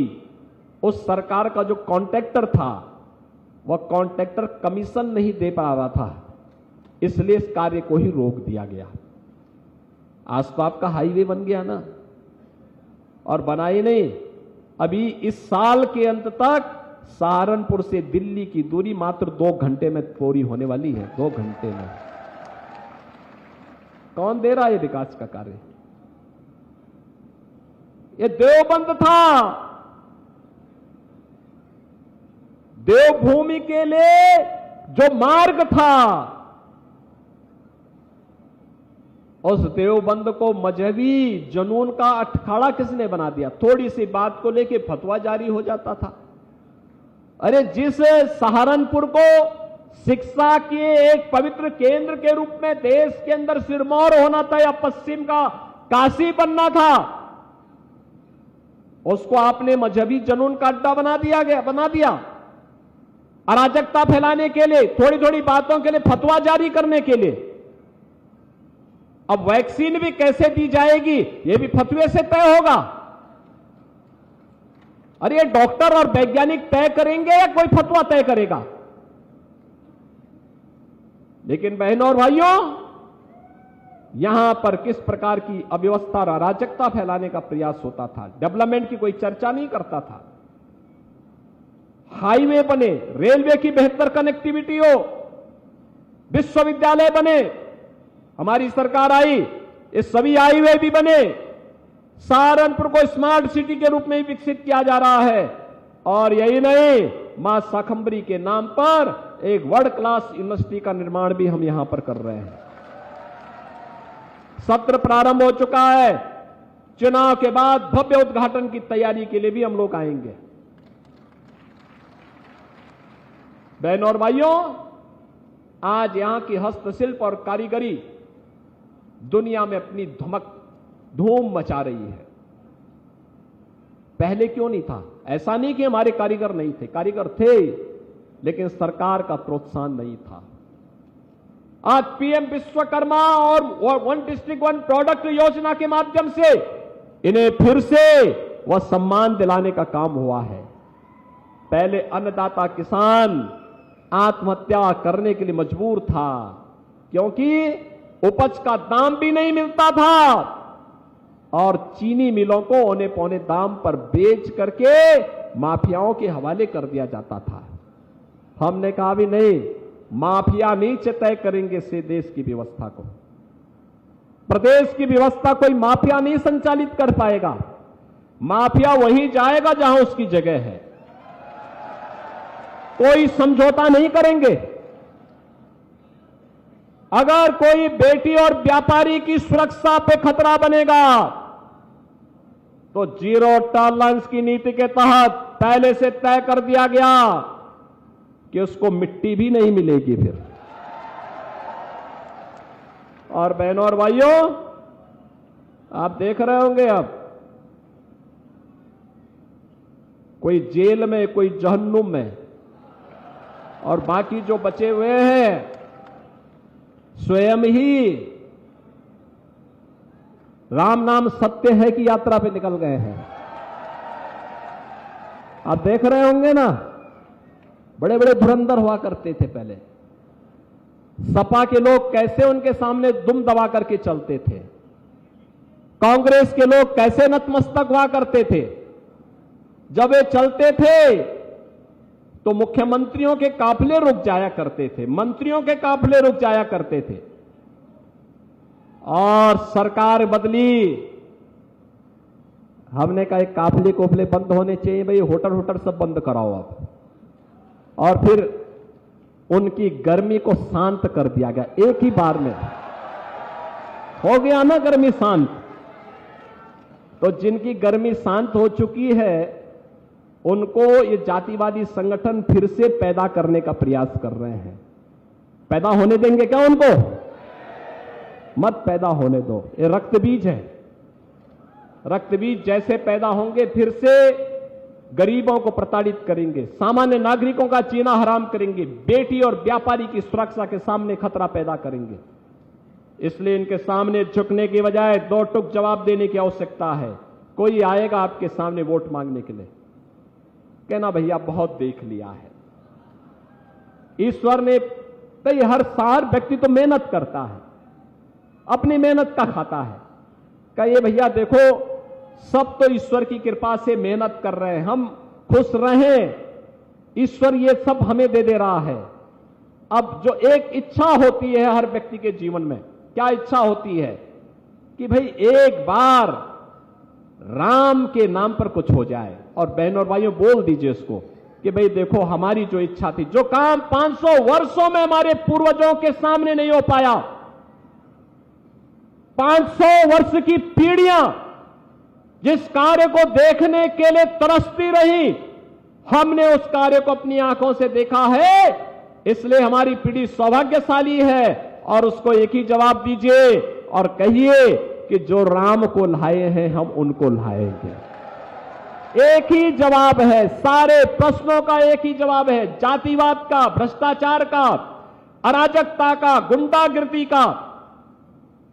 उस सरकार का जो कॉन्ट्रैक्टर था, वह कॉन्ट्रैक्टर कमीशन नहीं दे पा रहा था, इसलिए इस कार्य को ही रोक दिया गया। आज तो आपका हाईवे बन गया ना, और बना ही नहीं, अभी इस साल के अंत तक सहारनपुर से दिल्ली की दूरी मात्र 2 घंटे में पूरी होने वाली है। 2 घंटे में। कौन दे रहा है ये विकास का कार्य? ये देवबंद था। देवभूमि के लिए जो मार्ग था, उस देवबंद को मजहबी जुनून का अखाड़ा किसने बना दिया? थोड़ी सी बात को लेके फतवा जारी हो जाता था। अरे जिस सहारनपुर को शिक्षा के एक पवित्र केंद्र के रूप में देश के अंदर सिरमौर होना था, या पश्चिम का काशी बनना था, उसको आपने मजहबी जुनून का अड्डा बना दिया। अराजकता फैलाने के लिए, थोड़ी थोड़ी बातों के लिए फतवा जारी करने के लिए। अब वैक्सीन भी कैसे दी जाएगी, यह भी फतवे से तय होगा। अरे ये डॉक्टर और वैज्ञानिक तय करेंगे या कोई फतवा तय करेगा? लेकिन बहनों और भाइयों, यहां पर किस प्रकार की अव्यवस्था और अराजकता फैलाने का प्रयास होता था। डेवलपमेंट की कोई चर्चा नहीं करता था। हाईवे बने, रेलवे की बेहतर कनेक्टिविटी हो, विश्वविद्यालय बने, हमारी सरकार आई, ये सभी हाईवे भी बने। सहारनपुर को स्मार्ट सिटी के रूप में ही विकसित किया जा रहा है। और यही नहीं, मां शाकंभरी के नाम पर एक वर्ल्ड क्लास यूनिवर्सिटी का निर्माण भी हम यहां पर कर रहे हैं। सत्र प्रारंभ हो चुका है। चुनाव के बाद भव्य उद्घाटन की तैयारी के लिए भी हम लोग आएंगे। बहनों और भाइयों, आज यहां की हस्तशिल्प और कारीगरी दुनिया में अपनी धूम मचा रही है। पहले क्यों नहीं था? ऐसा नहीं कि हमारे कारीगर नहीं थे, कारीगर थे, लेकिन सरकार का प्रोत्साहन नहीं था। आज पीएम विश्वकर्मा और 1 डिस्ट्रिक्ट 1 प्रोडक्ट योजना के माध्यम से इन्हें फिर से वह सम्मान दिलाने का काम हुआ है। पहले अन्नदाता किसान आत्महत्या करने के लिए मजबूर था, क्योंकि उपज का दाम भी नहीं मिलता था, और चीनी मिलों को औने पौने दाम पर बेच करके माफियाओं के हवाले कर दिया जाता था। हमने कहा भी नहीं, माफिया नीच तय करेंगे से देश की व्यवस्था को। प्रदेश की व्यवस्था कोई माफिया नहीं संचालित कर पाएगा। माफिया वहीं जाएगा जहां उसकी जगह है। कोई समझौता नहीं करेंगे। अगर कोई बेटी और व्यापारी की सुरक्षा पे खतरा बनेगा तो जीरो टॉलरेंस की नीति के तहत पहले से तय कर दिया गया कि उसको मिट्टी भी नहीं मिलेगी फिर। और बहनों और भाइयों, आप देख रहे होंगे अब कोई जेल में, कोई जहन्नुम में, और बाकी जो बचे हुए हैं स्वयं ही राम नाम सत्य है की यात्रा पे निकल गए हैं। आप देख रहे होंगे ना, बड़े बड़े धुरंधर हुआ करते थे पहले। सपा के लोग कैसे उनके सामने दुम दबा करके चलते थे। कांग्रेस के लोग कैसे नतमस्तक हुआ करते थे। जब वे चलते थे तो मुख्यमंत्रियों के काफिले रुक जाया करते थे, मंत्रियों के काफिले रुक जाया करते थे। और सरकार बदली, हमने कहा एक काफिले कोफिले बंद होने चाहिए भाई, होटल होटल सब बंद कराओ अब। और फिर उनकी गर्मी को शांत कर दिया गया, एक ही बार में हो गया ना गर्मी शांत। तो जिनकी गर्मी शांत हो चुकी है उनको ये जातिवादी संगठन फिर से पैदा करने का प्रयास कर रहे हैं। पैदा होने देंगे क्या उनको? मत पैदा होने दो। ये रक्त बीज है। रक्त बीज जैसे पैदा होंगे फिर से गरीबों को प्रताड़ित करेंगे, सामान्य नागरिकों का जीना हराम करेंगे, बेटी और व्यापारी की सुरक्षा के सामने खतरा पैदा करेंगे। इसलिए इनके सामने झुकने की बजाय दो टुक जवाब देने की आवश्यकता है। कोई आएगा आपके सामने वोट मांगने के लिए, कहना भैया बहुत देख लिया है। ईश्वर ने कई हर व्यक्ति तो मेहनत करता है, अपनी मेहनत का खाता है। कहिए भैया देखो सब तो ईश्वर की कृपा से मेहनत कर रहे हैं, हम खुश रहें, ईश्वर ये सब हमें दे दे रहा है। अब जो एक इच्छा होती है हर व्यक्ति के जीवन में, क्या इच्छा होती है कि भाई एक बार राम के नाम पर कुछ हो जाए। और बहनों और भाइयों बोल दीजिए उसको कि भाई देखो हमारी जो इच्छा थी, जो काम 500 वर्षों में हमारे पूर्वजों के सामने नहीं हो पाया, 500 वर्ष की पीढ़ियां जिस कार्य को देखने के लिए तरसती रही, हमने उस कार्य को अपनी आंखों से देखा है। इसलिए हमारी पीढ़ी सौभाग्यशाली है। और उसको एक ही जवाब दीजिए और कहिए कि जो राम को लाए हैं हम उनको लाएंगे। एक ही जवाब है, सारे प्रश्नों का एक ही जवाब है। जातिवाद का, भ्रष्टाचार का, अराजकता का, गुंडागिर्दी का,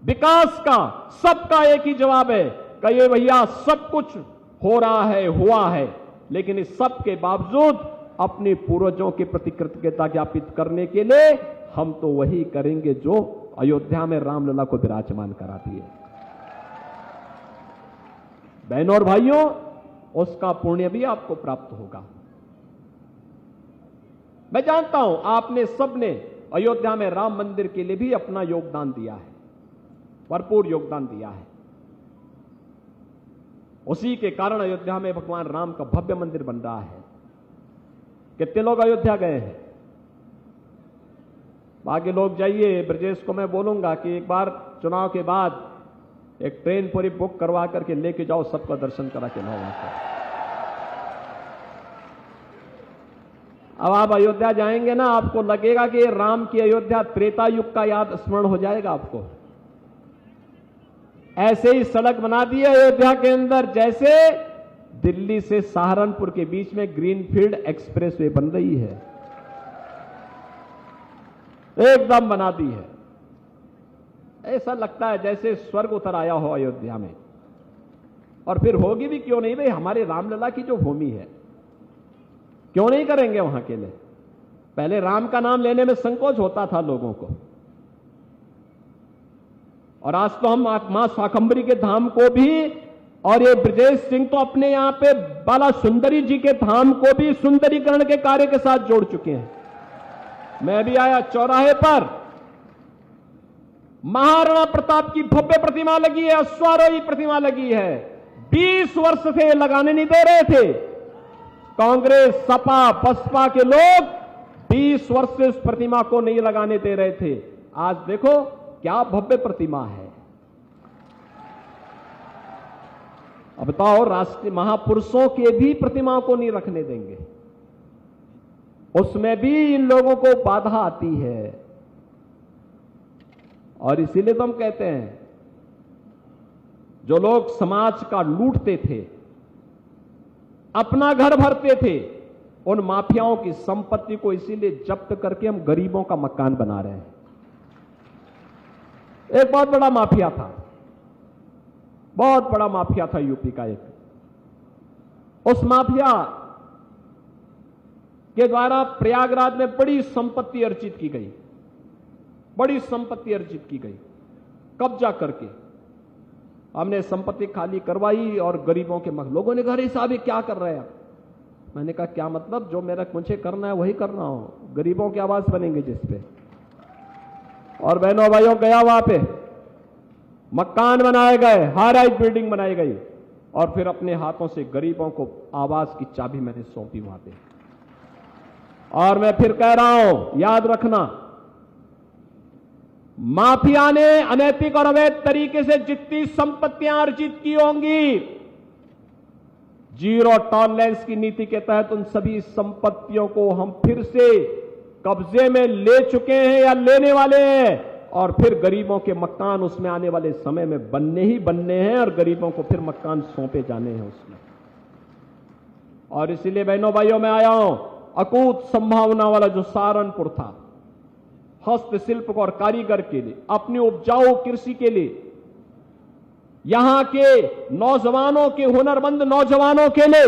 विकास का, सबका एक ही जवाब है। कहिए भैया सब कुछ हो रहा है, हुआ है, लेकिन इस सब के बावजूद अपने पूर्वजों के प्रति कृतज्ञता ज्ञापित करने के लिए हम तो वही करेंगे जो अयोध्या में रामलला को विराजमान करा दिए। बहनों और भाइयों, उसका पुण्य भी आपको प्राप्त होगा। मैं जानता हूं आपने सबने अयोध्या में राम मंदिर के लिए भी अपना योगदान दिया है, भरपूर योगदान दिया है। उसी के कारण अयोध्या में भगवान राम का भव्य मंदिर बन रहा है। कितने लोग अयोध्या गए हैं? बाकी लोग जाइए। ब्रजेश को मैं बोलूंगा कि एक बार चुनाव के बाद एक ट्रेन पूरी बुक करवा करके लेके जाओ, सबका दर्शन करा के लाओ वहां पर। अब आप अयोध्या जाएंगे ना, आपको लगेगा कि राम की अयोध्या त्रेता युग का याद स्मरण हो जाएगा आपको। ऐसे ही सड़क बना दी है अयोध्या के अंदर जैसे दिल्ली से सहारनपुर के बीच में ग्रीनफील्ड एक्सप्रेसवे बन रही है, एकदम बना दी है। ऐसा लगता है जैसे स्वर्ग उतर आया हो अयोध्या में। और फिर होगी भी क्यों नहीं भाई, हमारे रामलला की जो भूमि है, क्यों नहीं करेंगे वहां के लिए। पहले राम का नाम लेने में संकोच होता था लोगों को, और आज तो हम मां शाकंभरी के धाम को भी और ये ब्रजेश सिंह तो अपने यहां पे बाला सुंदरी जी के धाम को भी सुंदरीकरण के कार्य के साथ जोड़ चुके हैं। मैं भी आया चौराहे पर, महाराणा प्रताप की भव्य प्रतिमा लगी है, अश्वारोही प्रतिमा लगी है। 20 वर्ष से लगाने नहीं दे रहे थे कांग्रेस, सपा, बसपा के लोग 20 वर्ष से उस प्रतिमा को नहीं लगाने दे रहे थे। आज देखो क्या भव्य प्रतिमा है। अब बताओ, राष्ट्रीय महापुरुषों के भी प्रतिमाओं को नहीं रखने देंगे, उसमें भी इन लोगों को बाधा आती है। और इसीलिए तो हम कहते हैं, जो लोग समाज का लूटते थे, अपना घर भरते थे, उन माफियाओं की संपत्ति को इसीलिए जब्त करके हम गरीबों का मकान बना रहे हैं। एक बहुत बड़ा माफिया था, बहुत बड़ा माफिया था यूपी का एक। उस माफिया के द्वारा प्रयागराज में बड़ी संपत्ति अर्जित की गई, बड़ी संपत्ति अर्जित की गई। कब्जा करके हमने संपत्ति खाली करवाई और गरीबों के लोगों ने कहा, साहब ये क्या कर रहे हैं आप? मैंने कहा क्या मतलब, जो मेरा मुझे करना है वही करना हो, गरीबों के आवास बनेंगे जिस पे। और बहनों भाइयों, गया वहां पे, मकान बनाए गए, हाई राइज बिल्डिंग बनाई गई, और फिर अपने हाथों से गरीबों को आवास की चाबी मैंने सौंपी वहां पे। और मैं फिर कह रहा हूं, याद रखना, माफिया ने अनैतिक और अवैध तरीके से जितनी संपत्तियां अर्जित की होंगी, जीरो टॉलरेंस की नीति के तहत उन सभी संपत्तियों को हम फिर से कब्जे में ले चुके हैं या लेने वाले हैं, और फिर गरीबों के मकान उसमें आने वाले समय में बनने ही बनने हैं, और गरीबों को फिर मकान सौंपे जाने हैं उसमें। और इसीलिए बहनों भाइयों, मैं आया हूं, अकूत संभावना वाला जो सहारनपुर था, हस्तशिल्प और कारीगर के लिए, अपनी उपजाऊ कृषि के लिए, यहां के नौजवानों के, हुनरमंद नौजवानों के लिए,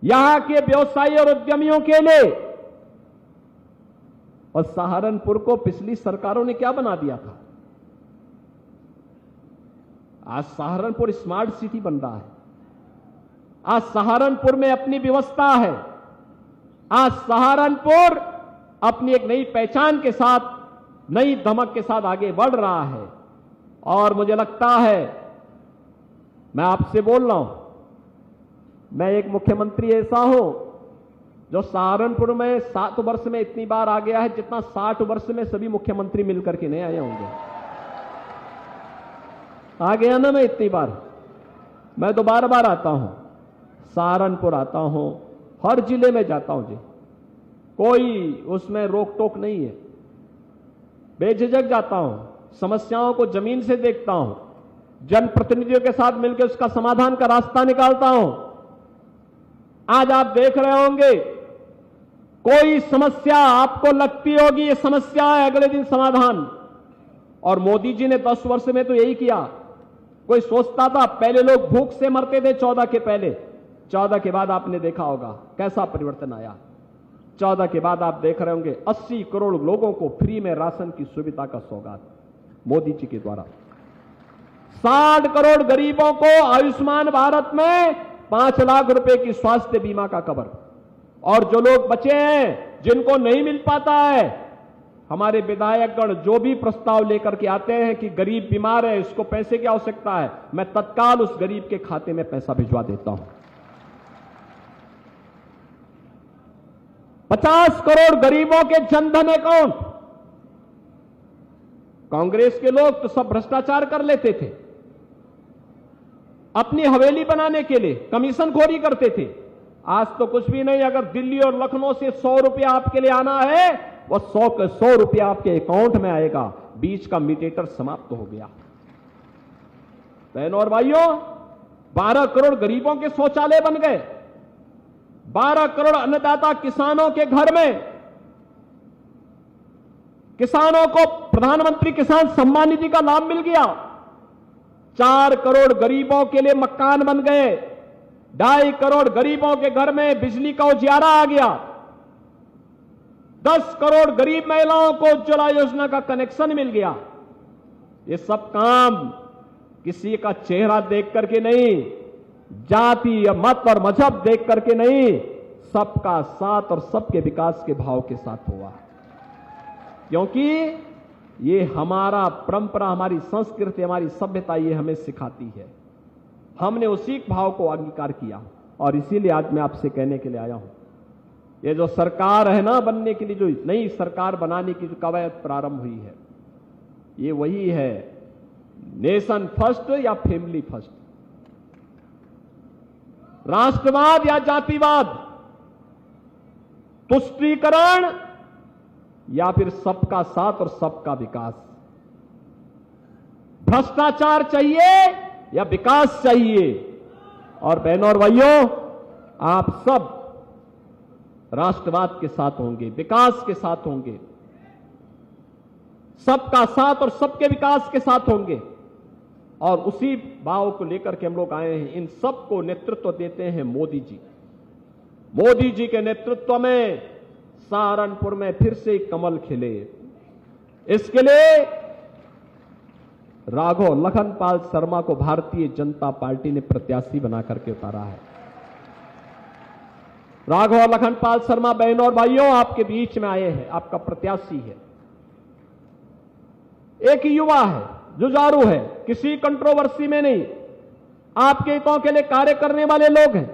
यहां के व्यवसायी और उद्यमियों के लिए। और सहारनपुर को पिछली सरकारों ने क्या बना दिया था? आज सहारनपुर स्मार्ट सिटी बन रहा है, आज सहारनपुर में अपनी व्यवस्था है, आज सहारनपुर अपनी एक नई पहचान के साथ, नई धमक के साथ आगे बढ़ रहा है। और मुझे लगता है, मैं आपसे बोल रहा हूं, मैं एक मुख्यमंत्री ऐसा हूं जो सहारनपुर में 7 वर्ष में इतनी बार आ गया है जितना 60 वर्ष में सभी मुख्यमंत्री मिलकर के नहीं आए होंगे। आ गया ना मैं इतनी बार, मैं तो बार बार आता हूं, सहारनपुर आता हूं, हर जिले में जाता हूं जी, कोई उसमें रोक टोक नहीं है, बेझिझक जाता हूं, समस्याओं को जमीन से देखता हूं, जनप्रतिनिधियों के साथ मिलकर उसका समाधान का रास्ता निकालता हूं। आज आप देख रहे होंगे, कोई समस्या आपको लगती होगी ये समस्या है, अगले दिन समाधान। और मोदी जी ने 10 वर्ष में तो यही किया। कोई सोचता था, पहले लोग भूख से मरते थे 14 के पहले, 14 के बाद आपने देखा होगा कैसा परिवर्तन आया। 14 के बाद आप देख रहे होंगे 80 करोड़ लोगों को फ्री में राशन की सुविधा का सौगात मोदी जी के द्वारा। 60 करोड़ गरीबों को आयुष्मान भारत में 5 लाख रुपए की स्वास्थ्य बीमा का कवर। और जो लोग बचे हैं जिनको नहीं मिल पाता है, हमारे विधायकगण जो भी प्रस्ताव लेकर के आते हैं कि गरीब बीमार है, इसको पैसे की आवश्यकता है, मैं तत्काल उस गरीब के खाते में पैसा भिजवा देता हूं। 50 करोड़ गरीबों के जनधन अकाउंट। कांग्रेस के लोग तो सब भ्रष्टाचार कर लेते थे, अपनी हवेली बनाने के लिए कमीशन खोरी करते थे। आज तो कुछ भी नहीं, अगर दिल्ली और लखनऊ से 100 रुपया आपके लिए आना है, वो 100 रुपया आपके अकाउंट में आएगा। बीच का मीडिएटर समाप्त हो गया। बहनों और भाइयों, 12 करोड़ गरीबों के शौचालय बन गए, 12 करोड़ अन्नदाता किसानों के घर में, किसानों को प्रधानमंत्री किसान सम्मान निधि का लाभ मिल गया। 4 करोड़ गरीबों के लिए मकान बन गए, 2.5 करोड़ गरीबों के घर में बिजली का उजियारा आ गया, 10 करोड़ गरीब महिलाओं को उज्ज्वला योजना का कनेक्शन मिल गया। ये सब काम किसी का चेहरा देख करके नहीं, जाति या मत और मजहब देख करके नहीं, सबका साथ और सबके विकास के भाव के साथ हुआ। क्योंकि ये हमारा परंपरा, हमारी संस्कृति, हमारी सभ्यता ये हमें सिखाती है। हमने उसी भाव को अंगीकार किया और इसीलिए आज मैं आपसे कहने के लिए आया हूं, ये जो सरकार है ना बनने के लिए, जो नई सरकार बनाने की जो कवायद प्रारंभ हुई है, ये वही है नेशन फर्स्ट या फैमिली फर्स्ट, राष्ट्रवाद या जातिवाद, तुष्टीकरण या फिर सबका साथ और सबका विकास, भ्रष्टाचार चाहिए या विकास चाहिए। और बहनों और भाइयों, आप सब राष्ट्रवाद के साथ होंगे, विकास के साथ होंगे, सबका साथ और सबके विकास के साथ होंगे। और उसी भाव को लेकर के हम लोग आए हैं। इन सबको नेतृत्व देते हैं मोदी जी। मोदी जी के नेतृत्व में सहारनपुर में फिर से कमल खिले। इसके लिए राघव लखनपाल शर्मा को भारतीय जनता पार्टी ने प्रत्याशी बना करके उतारा है। राघव लखनपाल शर्मा बहनों और भाइयों आपके बीच में आए हैं, आपका प्रत्याशी है। एक युवा है, जुझारू है, किसी कंट्रोवर्सी में नहीं, आपके हितों के लिए कार्य करने वाले लोग हैं।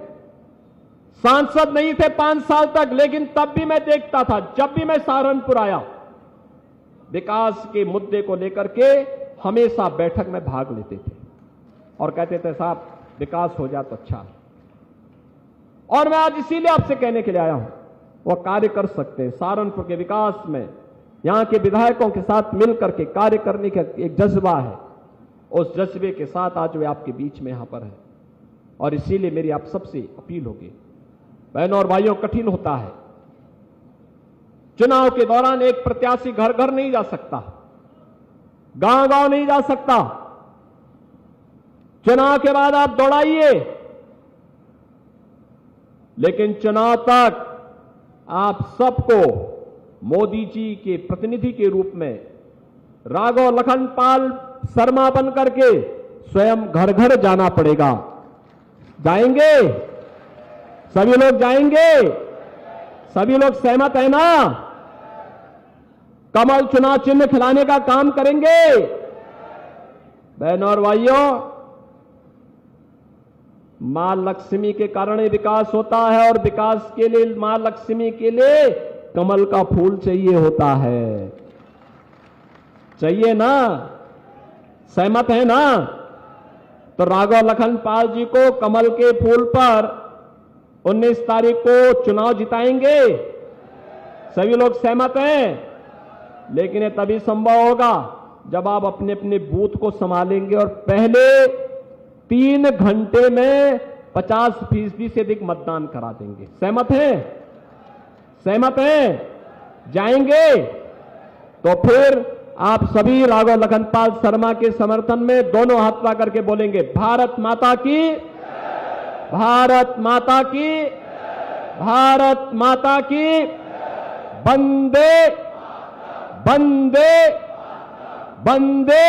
सांसद नहीं थे 5 साल तक, लेकिन तब भी मैं देखता था, जब भी मैं सहारनपुर आया, विकास के मुद्दे को लेकर के हमेशा बैठक में भाग लेते थे और कहते थे साहब विकास हो जाए तो अच्छा है। और मैं आज इसीलिए आपसे कहने के लिए आया हूं, वो कार्य कर सकते हैं। सहारनपुर के विकास में यहां के विधायकों के साथ मिलकर के कार्य करने का एक जज्बा है। उस जज्बे के साथ आज वे आपके बीच में यहां पर है। और इसीलिए मेरी आप सबसे अपील होगी, बहनों और भाइयों, कठिन होता है। चुनाव के दौरान एक प्रत्याशी घर घर नहीं जा सकता, गांव गांव नहीं जा सकता। चुनाव के बाद आप दौड़ाइए, लेकिन चुनाव तक आप सबको मोदी जी के प्रतिनिधि के रूप में राघव लखनपाल शर्मा बन करके स्वयं घर घर जाना पड़ेगा। जाएंगे? सभी लोग जाएंगे? सभी लोग सहमत है ना? कमल चुनाव चिन्ह खिलाने का काम करेंगे? बहनों और भाइयों, मां लक्ष्मी के कारण ही विकास होता है और विकास के लिए मां लक्ष्मी के लिए कमल का फूल चाहिए होता है। चाहिए ना? सहमत है ना? तो राघव लखनपाल जी को कमल के फूल पर 19 तारीख को चुनाव जिताएंगे? सभी लोग सहमत हैं? लेकिन ये तभी संभव होगा जब आप अपने अपने बूथ को संभालेंगे और पहले 3 घंटे में 50% से अधिक मतदान करा देंगे। सहमत हैं? सहमत हैं? जाएंगे? तो फिर आप सभी राघव लखनपाल शर्मा के समर्थन में दोनों हाथ पकड़ करके बोलेंगे, भारत माता की, भारत माता की, भारत माता की, वंदे वंदे वंदे